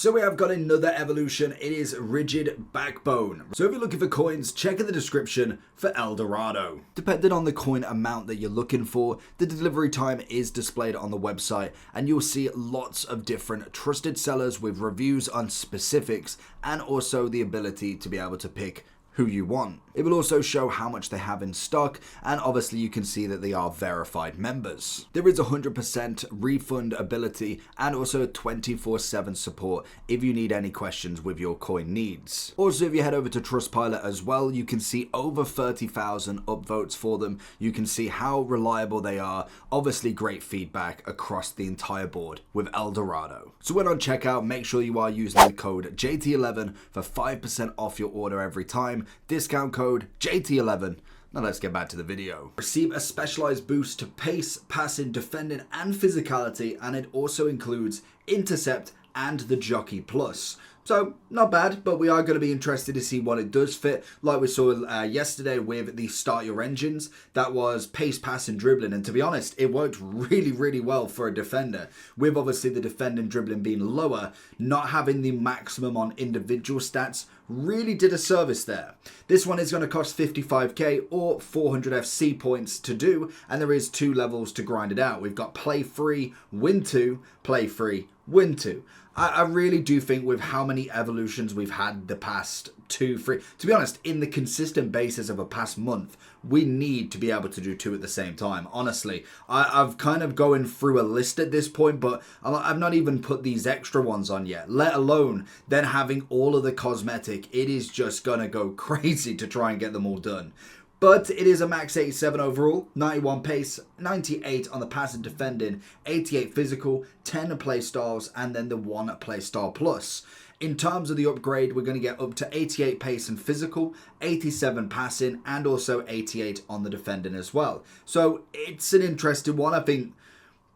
So we have got another evolution. It is Rigid Backbone. So if you're looking for coins, check in the description for Eldorado. Depending on the coin amount that you're looking for, the delivery time is displayed on the website, and you'll see lots of different trusted sellers with reviews on specifics and also the ability to be able to pick who you want. It will also show how much they have in stock, and obviously you can see that they are verified members. There is 100% refund ability and also 24/7 support if you need any questions with your coin needs. Also, if you head over to Trustpilot as well, you can see over 30,000 upvotes for them. You can see how reliable they are. Obviously great feedback across the entire board with Eldorado. So when on checkout, make sure you are using the code JT11 for 5% off your order every time. Discount code JT11. Now let's get back to the video. Receive a specialized boost to pace, passing, defending, and physicality, and it also includes intercept and the Jockey Plus. So, not bad, but we are going to be interested to see what it does fit. Like we saw yesterday with the Start Your Engines, that was pace, pass, and dribbling. And to be honest, it worked really well for a defender. With obviously the defending dribbling being lower, not having the maximum on individual stats really did a service there. This one is going to cost 55k or 400 FC points to do, and there is 2 levels to grind it out. We've got play free, win 2, play free, win 2. I really do think with how many evolutions we've had the past 2, 3, to be honest, in the consistent basis of a past month, we need to be able to do 2 at the same time. Honestly, I've kind of going through a list at this point, but I've not even put these extra ones on yet, let alone then having all of the cosmetic. It is just gonna go crazy to try and get them all done. But it is a max 87 overall, 91 pace, 98 on the pass and defending, 88 physical, 10 play styles, and then the 1 play style plus. In terms of the upgrade, we're going to get up to 88 pace and physical, 87 passing, and also 88 on the defending as well. So it's an interesting one. I think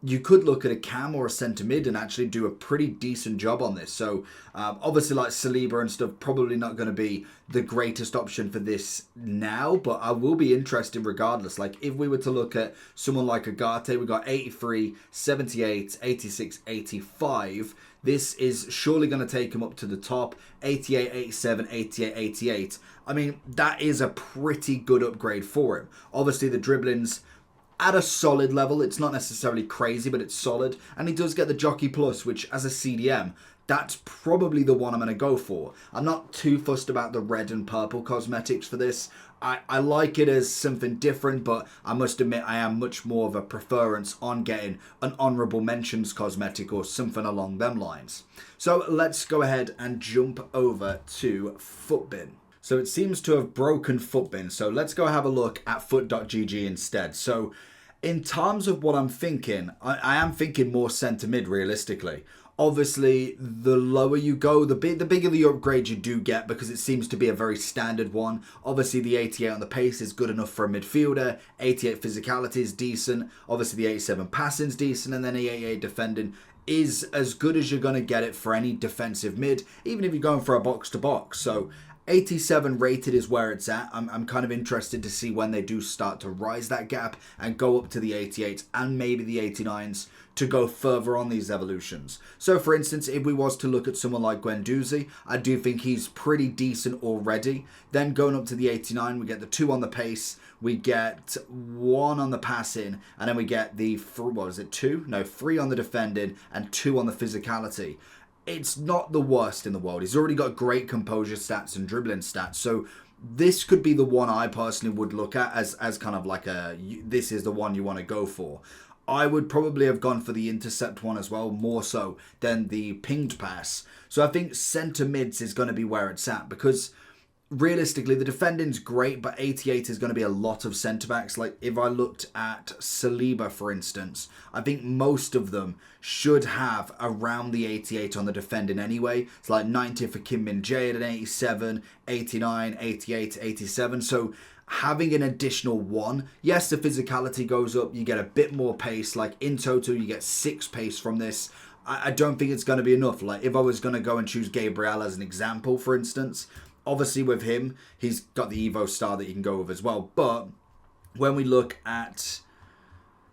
you could look at a cam or a centre mid and actually do a pretty decent job on this. So obviously like Saliba and stuff, probably not going to be the greatest option for this now, but I will be interested regardless. Like if we were to look at someone like Agate, we got 83, 78, 86, 85. This is surely going to take him up to the top. 88, 87, 88, 88. I mean, that is a pretty good upgrade for him. Obviously the dribbling's at a solid level. It's not necessarily crazy, but it's solid. And he does get the Jockey Plus, which as a CDM, that's probably the one I'm going to go for. I'm not too fussed about the red and purple cosmetics for this. I like it as something different, but I must admit I am much more of a preference on getting an honourable mentions cosmetic or something along them lines. So let's go ahead and jump over to Futbin. So it seems to have broken Futbin. So let's go have a look at Fut.gg instead. So in terms of what I'm thinking, I am thinking more centre mid realistically. Obviously, the lower you go, the bigger the upgrade you do get, because it seems to be a very standard one. Obviously, the 88 on the pace is good enough for a midfielder. 88 physicality is decent. Obviously, the 87 passing is decent, and then the 88 defending is as good as you're going to get it for any defensive mid, even if you're going for a box-to-box. So 87 rated is where it's at. I'm kind of interested to see when they do start to rise that gap and go up to the 88s and maybe the 89s to go further on these evolutions. So for instance, if we was to look at someone like Guendouzi, I do think he's pretty decent already. Then going up to the 89, we get the 2 on the pace, we get 1 on the passing, and then we get the, what was it, 2? No, 3 on the defending and 2 on the physicality. It's not the worst in the world. He's already got great composure stats and dribbling stats. So this could be the one I personally would look at as kind of like a, this is the one you want to go for. I would probably have gone for the intercept one as well, more so than the pinged pass. So I think centre mids is going to be where it's at, because realistically, the defending's great, but 88 is going to be a lot of centre-backs. Like, if I looked at Saliba, for instance, I think most of them should have around the 88 on the defending anyway. It's like 90 for Kim Min-jae at an 87, 89, 88, 87. So having an additional 1, yes, the physicality goes up, you get a bit more pace. Like, in total, you get 6 pace from this. I don't think it's going to be enough. Like, if I was going to go and choose Gabriel as an example, for instance, obviously with him, he's got the Evo star that you can go with as well. But when we look at,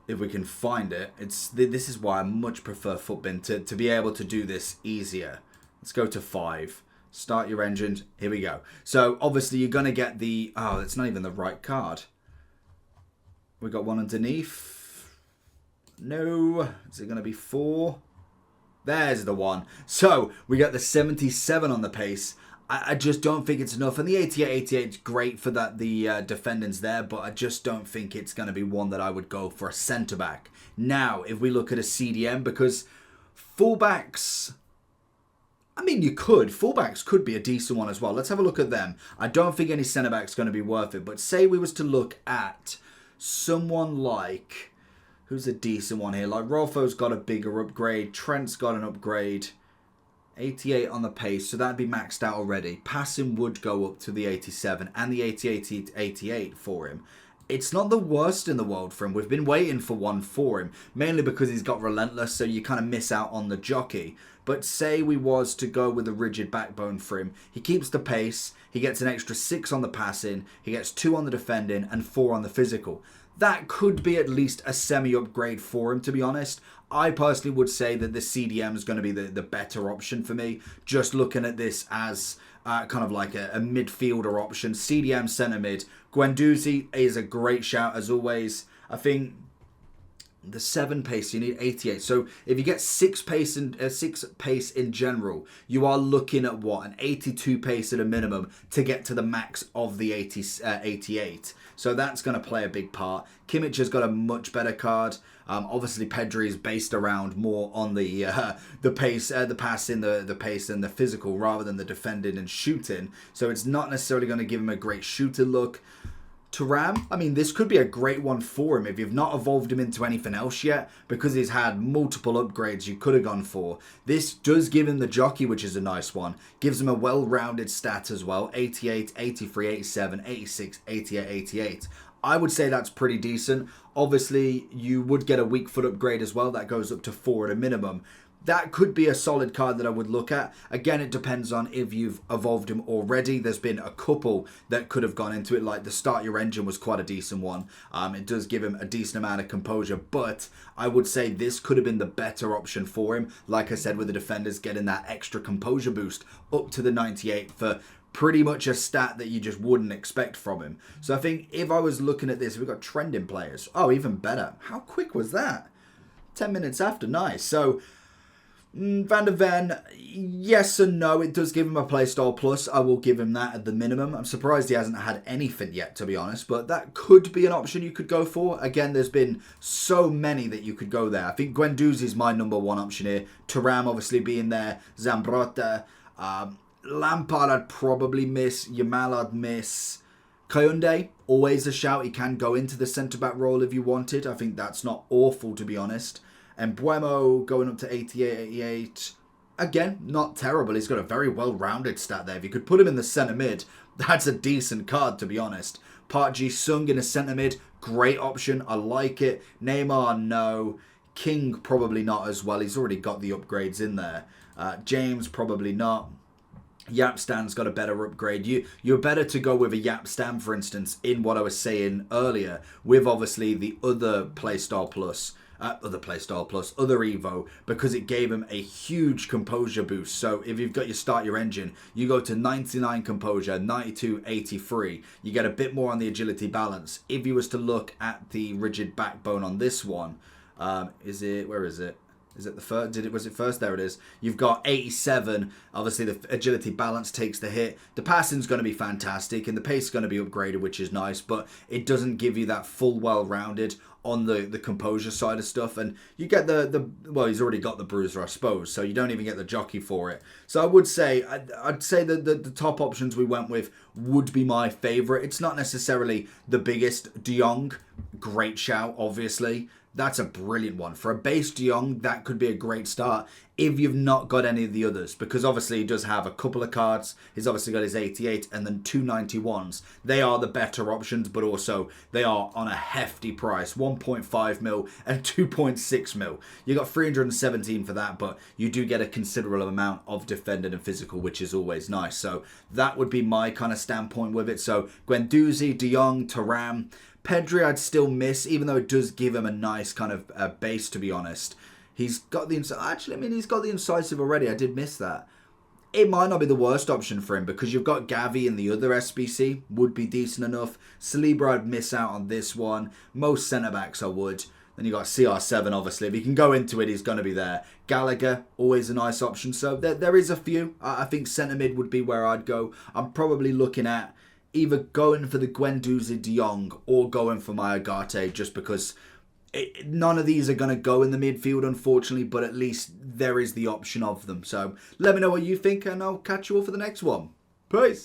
if we can find it, this is why I much prefer Futbin to be able to do this easier. Let's go to 5. Start your engine. Here we go. So obviously you're going to get the... Oh, that's not even the right card. We got one underneath. No. Is it going to be 4? There's the one. So we got the 77 on the pace. I just don't think it's enough. And the 88 is great for that. The defending's there. But I just don't think it's going to be one that I would go for a centre-back. Now, if we look at a CDM, because fullbacks... I mean, you could. Fullbacks could be a decent one as well. Let's have a look at them. I don't think any centre-back's going to be worth it. But say we was to look at someone like... Who's a decent one here? Like, Rolfo's got a bigger upgrade. Trent's got an upgrade. 88 on the pace, so that'd be maxed out already. Passing would go up to the 87 and the 88 for him. It's not the worst in the world for him. We've been waiting for one for him, mainly because he's got Relentless, so you kind of miss out on the jockey. But say we was to go with a rigid backbone for him, he keeps the pace, he gets an extra 6 on the passing, he gets 2 on the defending and 4 on the physical. That could be at least a semi-upgrade for him, to be honest. I personally would say that the CDM is going to be the better option for me. Just looking at this as kind of like a midfielder option. CDM centre mid. Guendouzi is a great shout as always. I think the 7 pace, you need 88. So if you get 6 pace in general, you are looking at what, an 82 pace at a minimum to get to the max of the 88. So that's going to play a big part. Kimmich has got a much better card. Obviously, Pedri is based around more on the pace, the passing, the pace, and the physical rather than the defending and shooting. So it's not necessarily going to give him a great shooter look. Thuram, I mean, this could be a great one for him if you've not evolved him into anything else yet, because he's had multiple upgrades you could have gone for. This does give him the jockey, which is a nice one. Gives him a well-rounded stat as well. 88, 83, 87, 86, 88, 88. I would say that's pretty decent. Obviously, you would get a weak foot upgrade as well. That goes up to 4 at a minimum. That could be a solid card that I would look at. Again, it depends on if you've evolved him already. There's been a couple that could have gone into it, like the Start Your Engine was quite a decent one. It does give him a decent amount of composure, but I would say this could have been the better option for him. Like I said, with the defenders getting that extra composure boost up to the 98 for pretty much a stat that you just wouldn't expect from him. So I think if I was looking at this, we've got trending players. Oh, even better. How quick was that? 10 minutes after, nice. So Van der Ven, yes and no. It does give him a playstyle plus. I will give him that at the minimum. I'm surprised he hasn't had anything yet, to be honest. But that could be an option you could go for. Again, there's been so many that you could go there. I think Guendouzi is my number one option here. Thuram obviously being there. Zambrotta. Lampard I'd probably miss. Yamal I'd miss. Kounde, always a shout. He can go into the centre-back role if you wanted. I think that's not awful, to be honest. And Buemo going up to 88, 88. Again, not terrible. He's got a very well-rounded stat there. If you could put him in the centre mid, that's a decent card, to be honest. Park Ji-sung in a centre mid, great option. I like it. Neymar, no. King, probably not as well. He's already got the upgrades in there. James, probably not. Yapstan's got a better upgrade. You're better to go with a Yapstan, for instance, in what I was saying earlier, with obviously the other Playstyle Plus. Other Evo, because it gave him a huge composure boost. So if you've got your Start Your Engine, you go to 99 composure, 92, 83. You get a bit more on the agility balance. If you was to look at the rigid backbone on this one, where is it? Is it the first? Was it first? There it is. You've got 87. Obviously, the agility balance takes the hit. The passing's going to be fantastic, and the pace is going to be upgraded, which is nice. But it doesn't give you that full, well-rounded on the composure side of stuff. And you get well, he's already got the bruiser, I suppose. So you don't even get the jockey for it. So I would say, I'd say that the top options we went with would be my favourite. It's not necessarily the biggest. De Jong, great shout, obviously. That's a brilliant one. For a base De Jong, that could be a great start if you've not got any of the others. Because obviously he does have a couple of cards. He's obviously got his 88 and then 291s. They are the better options, but also they are on a hefty price. 1.5 mil and 2.6 mil. You got 317 for that, but you do get a considerable amount of defending and physical, which is always nice. So that would be my kind of standpoint with it. So Guendouzi, De Jong, Thuram. Pedri I'd still miss, even though it does give him a nice kind of base, to be honest. He's got the... Actually, I mean, he's got the incisive already. I did miss that. it might not be the worst option for him because you've got Gavi in the other SBC, would be decent enough. Saliba, I'd miss out on this one. Most centre-backs I would. Then you got CR7, obviously. If he can go into it, he's going to be there. Gallagher, always a nice option. So there is a few. I think centre mid would be where I'd go. I'm probably looking at either going for the Guendouzi De Jong or going for my Agate, just because none of these are going to go in the midfield, unfortunately, but at least there is the option of them. So let me know what you think, and I'll catch you all for the next one. Peace.